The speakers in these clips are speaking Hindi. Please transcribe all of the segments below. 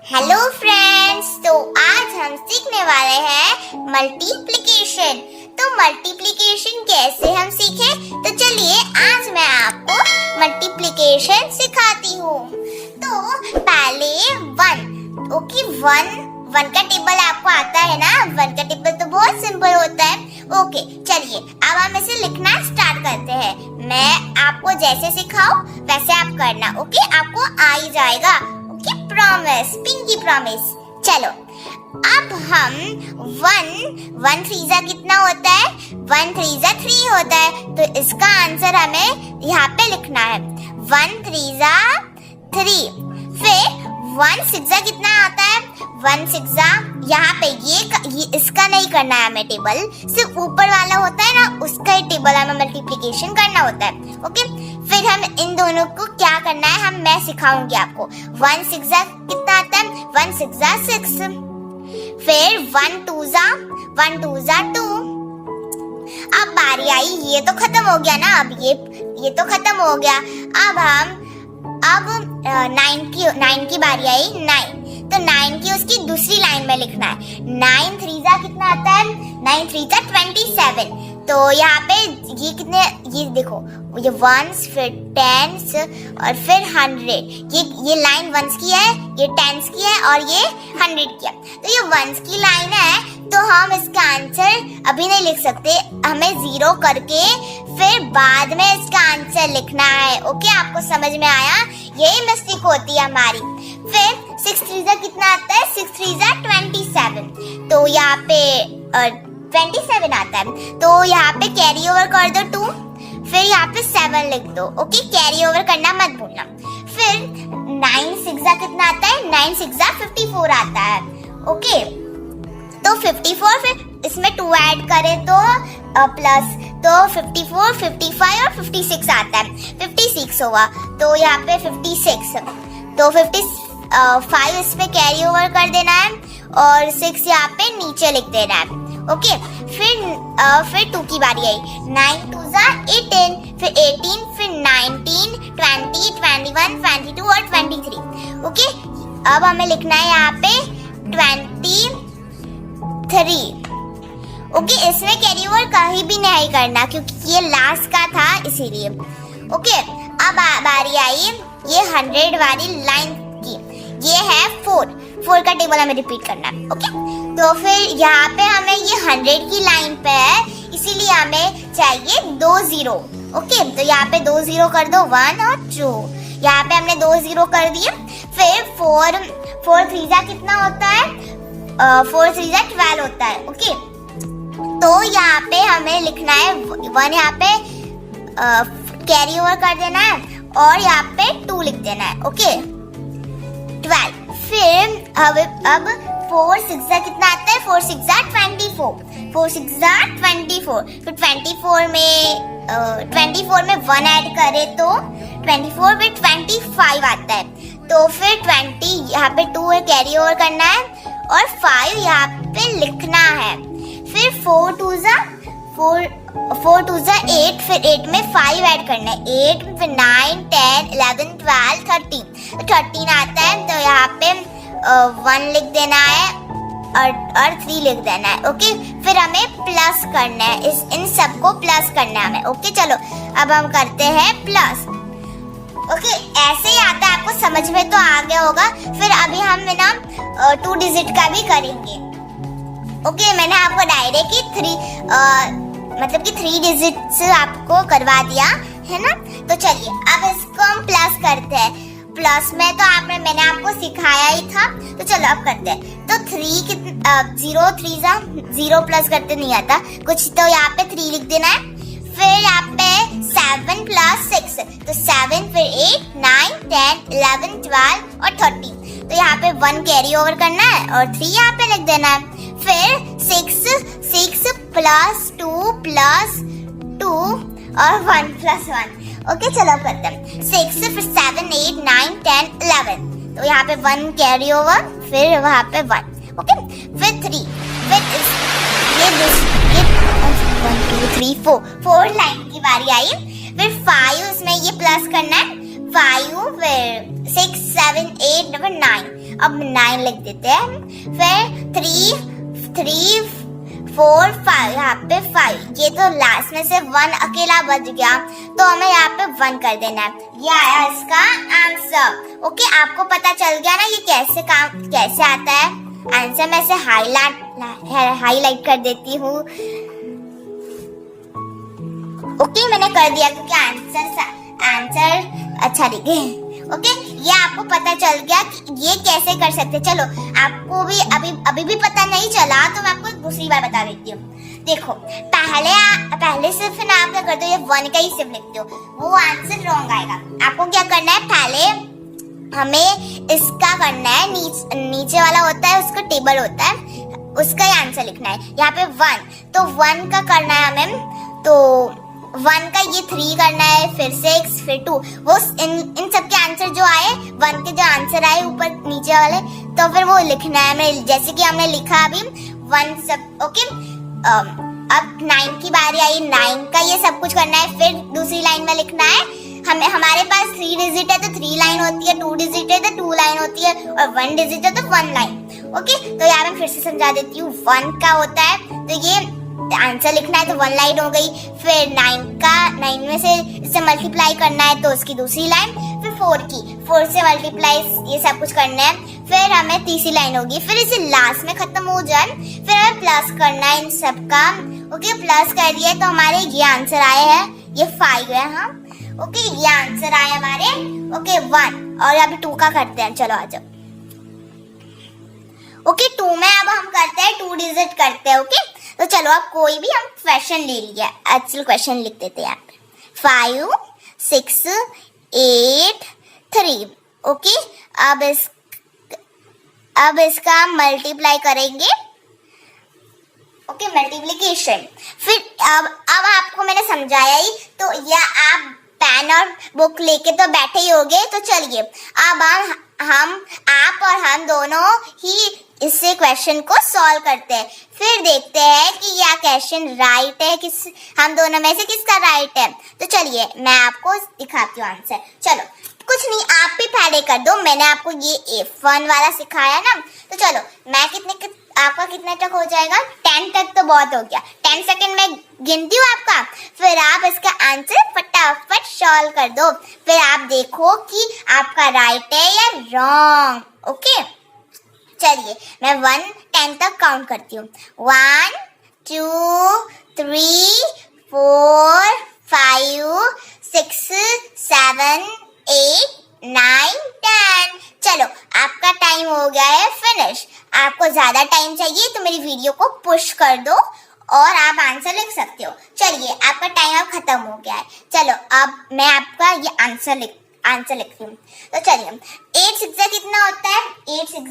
हेलो फ्रेंड्स, तो आज हम सीखने वाले हैं मल्टीप्लिकेशन। तो मल्टीप्लिकेशन कैसे हम सीखें, तो चलिए आज मैं आपको मल्टीप्लिकेशन सिखाती हूँ। तो पहले वन, ओके, वन का टेबल आपको आता है ना। वन का टेबल तो बहुत सिंपल होता है। ओके, चलिए अब हम इसे लिखना स्टार्ट करते हैं। मैं आपको जैसे सिखाऊं वैसे आप करना, ओके? आपको आ ही जाएगा, ओके? Promise, pinky promise. चलो अब हम वन थ्रीजा कितना होता है? वन थ्रीजा 3 होता है। तो इसका आंसर हमें यहाँ पे लिखना है, वन थ्रीजा 3। फिर वन सिक्सा कितना आता है? वन सिक्सा यहाँ पे ये इसका नहीं करना है हमें टेबल, सिर्फ ऊपर वाला होता है ना, उसका ही टेबल हमें मल्टीप्लिकेशन करना होता है, ओके? फिर हम इन दोनों को क्या करना है, मैं सिखाऊंगी आपको। वन सिक्सा कितना आता है? वन सिक्सा 6। फिर वन टूजा 2। अब बारी आई, ये तो खत्म हो गया ना। अब ये तो खत्म हो गया। अब 9 की बारी आई। 9, तो 9 की उसकी दूसरी लाइन में लिखना है। 9 थ्रीजा कितना आता है? 9 थ्रीजा 27। तो यहाँ पे ये कितने, ये देखो, ये वंस, फिर टेंस और फिर 100। ये लाइन वंस की है, ये टेंस की है और ये 100 की है। तो ये वंस की लाइन है, तो हम इसका आंसर अभी नहीं लिख सकते, हमें 0 करके फिर बाद में इसका आंसर लिखना है, ओके? आपको समझ में आया? यही मिस्टेक होती है हमारी। फिर 6 थ्रीजा कितना आता है? 6 थ्रीजा 27। तो यहाँ पे 27 आता है। तो यहाँ पे कैरी ओवर कर दो 2, फिर यहाँ पे 7 लिख दो, ओके? कैरी ओवर करना मत भूलना। फिर 9 सिक्सा कितना आता है? 9 सिक्सा 54 आता है, ओके? तो 54, फिर इसमें 2 ऐड करें तो प्लस, तो 54, 55 और 56 आता है। 56 होगा, तो यहाँ पे 56। तो 55 इस पे कैरी ओवर कर देना है और 6 यहाँ पे नीचे लिख देना है, ओके? फिर 2 की बारी आई। 9 टूजा 18, फिर 18, फिर 19, 20, 21, 22 और 23, ओके? अब हमें लिखना है यहाँ पे 23, ओके? इसमें कैरी ओवर कहीं भी नहीं करना क्योंकि ये लास्ट का था, इसीलिए, ओके? अब बारी आई ये 100 वाली लाइन की। ये है 4 का टेबल हमें रिपीट करना है, ओके? तो फिर यहाँ पे हमें ये 100 की लाइन पे है, इसीलिए हमें चाहिए 2 0, ओके? तो यहाँ पे 2 0 कर दो, 1 और 2। यहाँ पे हमने 2 0 कर दिए। फिर 4 थ्रीजा कितना होता है? 4 थ्रीजा 12 होता है, ओके? तो यहाँ पे हमें लिखना है 1, यहाँ पे कैरी ओवर कर देना है और यहाँ पे 2 लिख देना है, ओके? 12। फिर अब 4 सिक्सा कितना आता है? 4 सिक्सा 24। 4 सिक्सा 24। फिर 24 में 1 ऐड करें तो 24 में 25 आता है। तो फिर 20 यहाँ पे 2 है, कैरी ओवर करना है और 5 यहाँ पे लिखना है। फिर 4 टूजा 8, फिर 8 में 5 ऐड करना है। 8, फिर 9, 10, 11, 12, 13। 13 आता है, तो यहाँ पे 1 लिख देना है और 3 लिख देना है, ओके? फिर हमें प्लस करना है, इन सबको प्लस करना है हमें, ओके? चलो अब हम करते हैं प्लस, ओके? ऐसे ही आता है, आपको समझ में तो आ गया होगा। फिर अभी हम ना 2 डिजिट का भी करेंगे, ओके? मैंने आपको डायरेक्ट 3 डिजिट आपको करवा दिया है ना। तो चलिए अब इसको हम प्लस करते हैं। प्लस में तो मैंने आपको सिखाया ही था, तो चलो अब करते हैं। तो 0 थ्रीजा 0 प्लस करते नहीं आता कुछ, तो यहाँ पे 3 लिख देना है। फिर यहाँ पे 7 प्लस 6, तो 7, फिर 8, 9, 10, 11, 12 और 13। तो यहाँ पे 1 कैरी ओवर करना है और 3 यहाँ पे लिख देना है। फिर 6 प्लस 2 और 1 प्लस 1, ओके? चलो करते हैं। 6, फिर 7, 8, 9, 10, 11। तो यहाँ पे 1 कैरी ओवर, फिर वहाँ पे 1, ओके? फिर 3, फिर ये 1 2 3 4 लाइन की बारी आई। फिर 5 इसमें ये प्लस करना है। 5, फिर 6, 7, 8, 9। अब 9 लिख देते हैं। फिर 3, 4, 5, यहाँ पे 5। ये तो लास्ट में से 1 अकेला बच गया, तो हमें यहाँ पे 1 कर देना है। ये आया इसका आंसर। ओके, आपको पता चल गया ना ये कैसे आता है आंसर। मैं इसे हाईलाइट कर देती हूँ। ओके, मैंने कर दिया क्योंकि आंसर अच्छा दिखे। ओके, ये आपको पता चल गया कि ये कैसे कर सकते। चलो, आपको भी अभी भी पता नहीं चला तो मैं आपको दूसरी बार बता देती हूँ। देखो, पहले सिर्फ ना आप क्या करते हो, ये 1 का ही सिर्फ लिखते हो, वो आंसर रॉन्ग आएगा। आपको क्या करना है, पहले हमें इसका करना है, नीचे वाला होता है उसका टेबल होता है, उसका ही आंसर लिखना है। यहाँ पे 1, तो 1 का करना है हमें, तो 1 का ये 3 करना है, फिर 6, फिर 2। वो इन सब के आंसर जो आए, 1 के जो आंसर आए ऊपर नीचे वाले, तो फिर वो लिखना है हमें, जैसे कि हमने लिखा अभी 1 सब। ओके, अब 9 की बारी आई, 9 का ये सब कुछ करना है। फिर दूसरी लाइन में लिखना है, हमारे पास 3 डिजिट है तो 3 लाइन होती है, 2 डिजिट है तो 2 लाइन होती है, और 1 डिजिट है तो 1 लाइन। ओके, तो यहाँ मैं फिर से समझा देती हूँ। 1 का होता है तो ये आंसर लिखना है, तो 1 लाइन हो गई। फिर 9 में से इसे मल्टीप्लाई करना है तो उसकी दूसरी लाइन। फिर 4 से मल्टीप्लाई ये सब कुछ करना है, फिर हमें तीसरी लाइन होगी। फिर इसे लास्ट में खत्म हो जाए, फिर हमें प्लस करना है इन सब का। ओके, प्लस कर दिया तो हमारे ये आंसर आए हैं, ये 5 है। हाँ, ओके, ये आंसर आए हमारे। ओके, 1, और अभी 2 का करते हैं। चलो आ जाओ। ओके, 2 में अब हम करते हैं 2 डिजिट करते हैं। ओके, तो चलो अब कोई भी हम क्वेश्चन ले लिया, एक्चुअल क्वेश्चन लिख देते हैं यहाँ पे। 5, 6, 8, 3। ओके, अब इसका मल्टीप्लाई करेंगे। Okay, multiplication. फिर अब आपको मैंने समझाया ही, तो या आप पेन और बुक लेके तो बैठे ही होगे। तो चलिए अब आप और हम दोनों ही इससे क्वेश्चन को सॉल्व करते हैं, फिर देखते हैं कि यह क्वेश्चन राइट है, हम दोनों में से किसका राइट है। तो चलिए मैं आपको दिखाती हूँ आंसर। चलो, कुछ नहीं, आप भी पहले कर दो, मैंने आपको ये F1 वाला सिखाया ना। तो चलो, आपका कितने तक हो जाएगा, 10 तक तो बहुत हो गया। 10 सेकंड में गिनती हूँ आपका, फिर आप इसका आंसर फटाफट सॉल्व कर दो। फिर आप देखो कि आपका राइट है या रॉन्ग। ओके, चलिए मैं 10 तक काउंट करती हूँ। 1, 2, 3, 4, 5, 6, 7, 8, 9, 10। चलो, आपका टाइम हो गया है फिनिश। आपको ज्यादा टाइम चाहिए तो मेरी वीडियो को पुश कर दो और आप आंसर लिख सकते हो। चलिए, आपका टाइम अब खत्म हो गया है। चलो, अब मैं आपका ये आंसर लिखती हूँ। तो चलिए, 8 6 कितना होता है, 8 6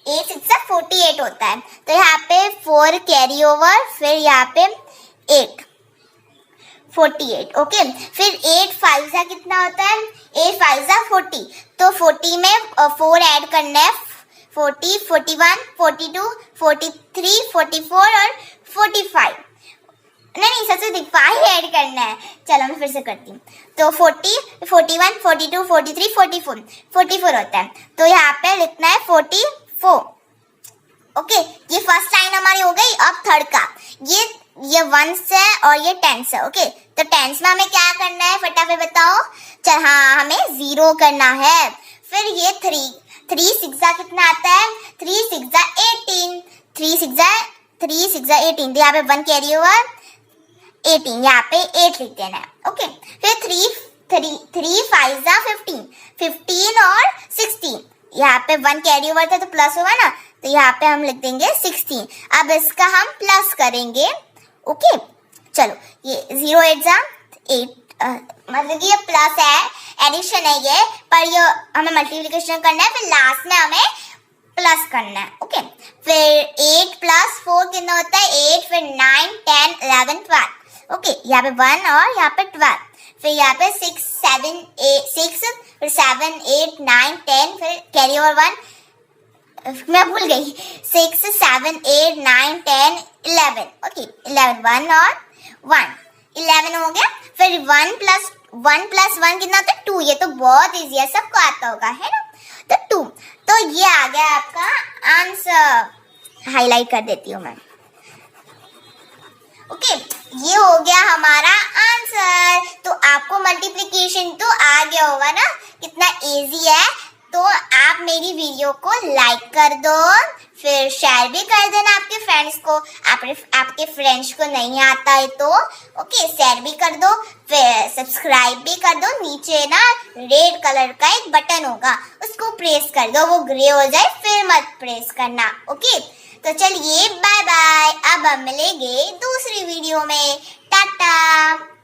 48 होता है। तो यहाँ पे 4 कैरी ओवर, फिर यहाँ पे 8 48। ओके, फिर 8 5 कितना होता है, 8 5 40। तो 40 में 4 ऐड करना है, 40, 41, 42, 43, 44 और 45। नहीं, सबसे 5 ऐड करना है। चलो मैं फिर से करती हूँ। तो 40, 41, 42, 43, 44 होता है। तो यहाँ पे लिखना है 44। ओके, ये फर्स्ट लाइन हमारी हो गई। अब थर्ड का, ये 1 से और ये 10 से। ओके, तो 10 में हमें क्या करना है, फटाफट बताओ। चल, हाँ, हमें 0 करना है। फिर ये 3 6 कितना आता है, 3 6 18, 3 6 18। तो यहाँ पे 1 कैरी ओवर, 18, यहाँ पे 8 लिख देना है। ओके, फिर 3 5 15 और 16। यहाँ पे 1 कैरी ओवर था तो प्लस होगा ना, तो यहाँ पे हम लिख देंगे 16। अब इसका हम प्लस करेंगे। ओके, चलो, ये 0 8 मतलब कि ये प्लस है, एडिशन है ये, पर ये हमें मल्टीप्लिकेशन करना है, फिर लास्ट में हमें प्लस करना है। ओके, फिर 8 + 4 कितना होता है, 8, फिर 9 10 11 12। ओके, यहाँ पे 1 और यहाँ पे 12। फिर यहाँ पे 6 7 8 6, फिर 7 8 9 10, फिर कैरी ओवर 1, मैं भूल गई, 6 7 8 9 10 11। ओके, 11 1 और 1 11 हो गया। फिर 1 + 1 + 1 कितना होता है 2। ये तो बहुत इजी है, सबको आता होगा, है ना। तो 2, तो ये आ गया आपका आंसर। हाईलाइट कर देती हूँ मैं। ओके, ये हो गया हमारा आंसर। तो आपको मल्टीप्लिकेशन तो आ गया होगा ना, कितना इजी है। तो आप मेरी वीडियो को लाइक कर दो, फिर शेयर भी कर देना आपके फ्रेंड्स को। आपके फ्रेंड्स को नहीं आता है तो ओके, शेयर भी कर दो, फिर सब्सक्राइब भी कर दो। नीचे ना रेड कलर का एक बटन होगा, उसको प्रेस कर दो, वो ग्रे हो जाए फिर मत प्रेस करना। ओके, तो चलिए बाय बाय। अब हम मिलेंगे दूसरी वीडियो में। टाटा।